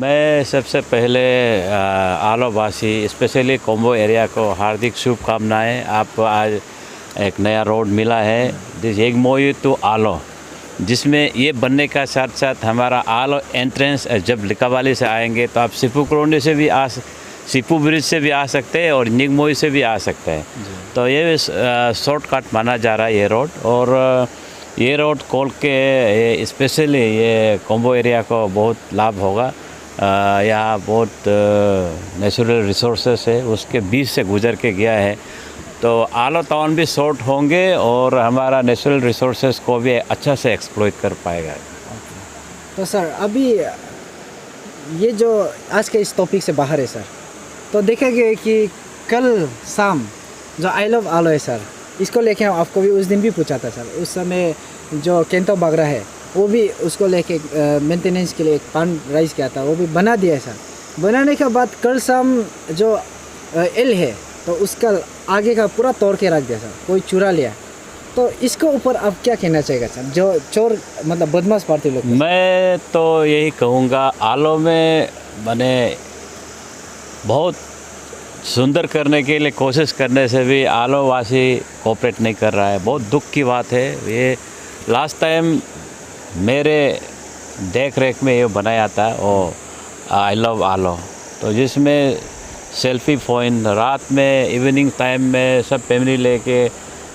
मैं सबसे पहले आलोवासी स्पेशली कोम्बो एरिया को हार्दिक शुभकामनाएं। आप आज एक नया रोड मिला है दिस एगमोई टू आलो, जिसमें ये बनने का साथ साथ हमारा आलो एंट्रेंस जब लिकावाली से आएंगे तो आप सिपू करोंडी से भी सिपू ब्रिज से भी आ सकते हैं और निगमोई से भी आ सकते हैं। तो ये शॉर्टकट माना जा रहा है ये रोड, और ये रोड खोल के स्पेशली ये कोम्बो एरिया को बहुत लाभ होगा। यहाँ बहुत नेचुरल रिसोर्सेस है, उसके बीच से गुजर के गया है, तो आलो टाउन भी शॉर्ट होंगे और हमारा नेचुरल रिसोर्सेस को भी अच्छा से एक्सप्लॉइट कर पाएगा। तो सर अभी ये जो आज के इस टॉपिक से बाहर है सर, तो देखा गया कि कल शाम जो आई लव आलो है सर, इसको लेके आपको भी उस दिन भी पूछा था सर। उस समय जो केंतो बागरा है वो भी उसको लेके मेंटेनेंस के लिए एक फंड राइज किया था, वो भी बना दिया है सर। बनाने के बाद कल शाम जो एल है तो उसका आगे का पूरा तोड़ के रख दिया सर, कोई चुरा लिया। तो इसके ऊपर आप क्या कहना चाहेगा सर, जो चोर मतलब बदमाश पार्टी लोग? मैं तो यही कहूँगा, आलो में मैंने बहुत सुंदर करने के लिए कोशिश करने से भी आलो वासी कोऑपरेट नहीं कर रहा है। बहुत दुख की बात है। ये लास्ट टाइम मेरे देख रेख में ये बनाया था और आई लव आलो, तो जिसमें सेल्फी पॉइंट रात में इवनिंग टाइम में सब फैमिली लेके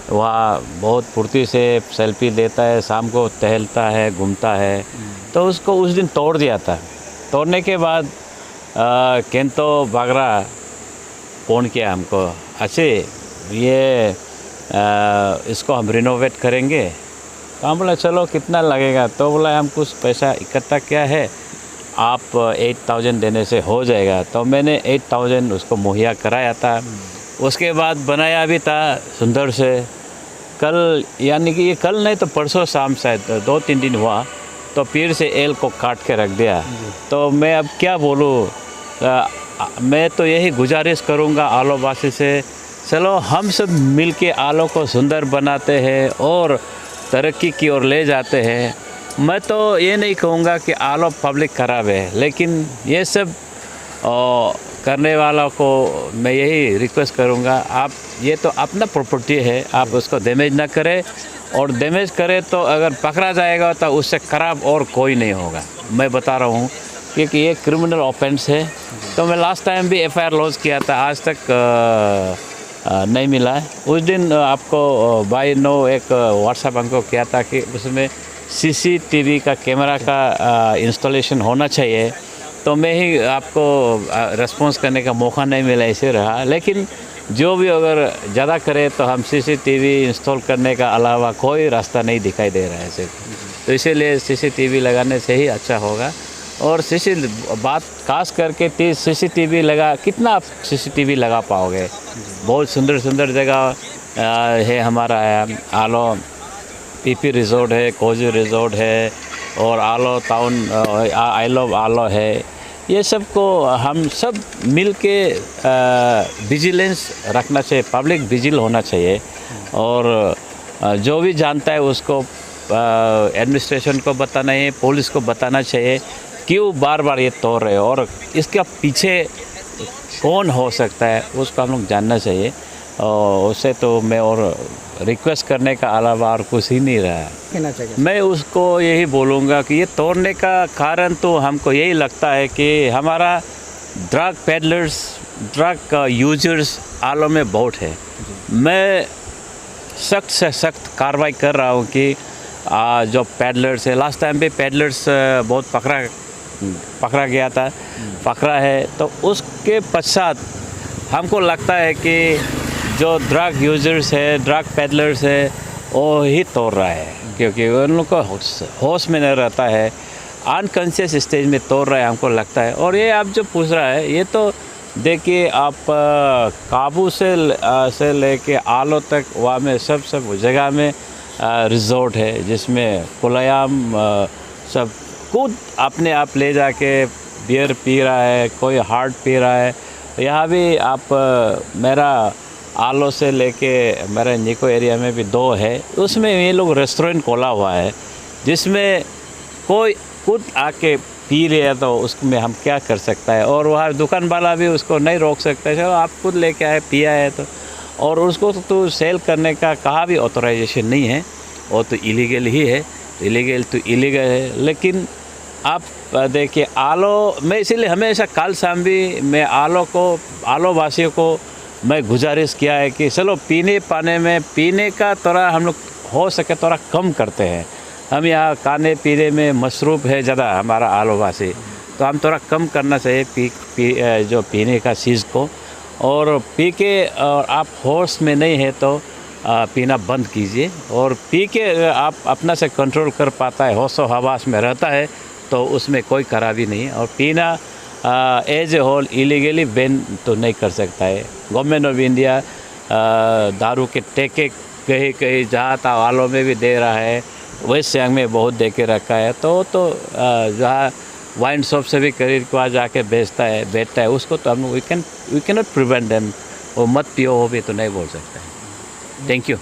वहाँ बहुत फुर्ती से सेल्फी लेता है, शाम को टहलता है, घूमता है। तो उसको उस दिन तोड़ दिया था। तोड़ने के बाद केंतो बागरा फ़ोन किया हमको, अच्छे ये इसको हम रिनोवेट करेंगे। तो हम बोला चलो कितना लगेगा, तो बोला हम कुछ पैसा इकट्ठा किया है, आप 8000 देने से हो जाएगा। तो मैंने 8000 उसको मुहैया कराया था। उसके बाद बनाया भी था सुंदर से। कल यानी कि ये कल नहीं तो परसों शाम शायद 2-3 दिन हुआ, तो फिर से एल को काट के रख दिया। तो मैं अब क्या बोलूँ, मैं तो यही गुजारिश करूँगा आलो वासी से, चलो हम सब मिल के आलो को सुंदर बनाते हैं और तरक्की की ओर ले जाते हैं। मैं तो ये नहीं कहूँगा कि आलो पब्लिक खराब है, लेकिन ये सब करने वालों को मैं यही रिक्वेस्ट करूँगा, आप ये तो अपना प्रॉपर्टी है, आप उसको डैमेज ना करें, और डैमेज करें तो अगर पकड़ा जाएगा तो उससे खराब और कोई नहीं होगा। मैं बता रहा हूँ क्योंकि ये क्रिमिनल ऑफेंस है। तो मैं लास्ट टाइम भी एफआईआर लॉन्च किया था, आज तक नहीं मिला है। उस दिन आपको बाय नो एक व्हाट्सएप हमको किया था कि उसमें सीसीटीवी का कैमरा का इंस्टॉलेशन होना चाहिए, तो मैं ही आपको रिस्पॉन्स करने का मौका नहीं मिला, ऐसे रहा। लेकिन जो भी अगर ज़्यादा करे तो हम सीसीटीवी इंस्टॉल करने का अलावा कोई रास्ता नहीं दिखाई दे रहा है सिर्फ, तो इसीलिए सीसीटीवी लगाने से ही अच्छा होगा। और बात खास करके सीसीटीवी लगा, कितना आप सीसीटीवी लगा पाओगे? बहुत सुंदर सुंदर जगह है हमारा आलो, पीपी रिजॉर्ट है, कोजी रिजॉर्ट है, और आलो टाउन आई लव आलो है। ये सब को हम सब मिल के विजिलेंस रखना चाहिए, पब्लिक विजिल होना चाहिए, और जो भी जानता है उसको एडमिनिस्ट्रेशन को बताना है, पुलिस को बताना चाहिए क्यों बार बार ये तोड़ रहे हो, और इसका पीछे कौन हो सकता है उसको हम लोग जानना चाहिए। और उससे तो मैं और रिक्वेस्ट करने का अलावा और कुछ ही नहीं रहा है। मैं उसको यही बोलूँगा कि ये तोड़ने का कारण तो हमको यही लगता है कि हमारा ड्रग पेडलर्स, ड्रग यूजर्स आलो में बहुत है। मैं सख्त से सख्त कार्रवाई कर रहा हूँ कि जो पेडलर्स है, लास्ट टाइम पे पेडलर्स बहुत पकड़ा गया था, पकड़ा है, तो उसके पश्चात हमको लगता है कि जो ड्रग यूजर्स है, ड्रग पेडलर्स है, वो ही तोड़ रहा है, क्योंकि उन लोग को होश में नहीं रहता है, अनकॉन्शियस स्टेज में तोड़ रहा है हमको लगता है। और ये आप जो पूछ रहा है, ये तो देखिए आप काबू से लेके आलो तक वहाँ में सब जगह में रिजॉर्ट है, जिसमें खुलेआम सब खुद अपने आप ले जाके बियर पी रहा है, कोई हार्ड पी रहा है। यहाँ भी आप मेरा आलो से लेके मेरे निको एरिया में भी 2 है, उसमें ये लोग रेस्टोरेंट खोला हुआ है, जिसमें कोई खुद आके पी लिया तो उसमें हम क्या कर सकता है। और वहाँ दुकान वाला भी उसको नहीं रोक सकता है, चलो आप खुद लेके आए पिया है तो। और उसको तो सेल करने का कहाँ भी ऑथराइजेशन नहीं है, वो तो इलीगल ही है। इलीगल तो इलीगल है। लेकिन आप देखिए आलो में, इसीलिए हमेशा कल शाम भी मैं आलो वासियों को मैं गुजारिश किया है कि चलो पीने का थोड़ा हम लोग हो सके थोड़ा कम करते हैं। हम यहाँ खाने पीने में मशरूफ़ है ज़्यादा हमारा आलो वासी, तो हम थोड़ा कम करना चाहिए जो पीने का चीज़ को। और पी के और आप होश में नहीं है तो पीना बंद कीजिए। और पी के आप अपना से कंट्रोल कर पाता है, होश व हवास में रहता है, तो उसमें कोई खराबी नहीं है। और पीना as a whole illegally ban तो नहीं कर सकता है। गवर्नमेंट ऑफ इंडिया दारू के ठेके कहीं कहीं जहाँ था वालों में भी दे रहा है, वेस्ट सियांग में बहुत दे के रखा है। तो जहाँ वाइन शॉप से भी खरीद के वहाँ जाके बेचता है उसको तो हम we can not prevent them. वो मत पियो हो भी तो नहीं बोल सकते हैं। Thank you.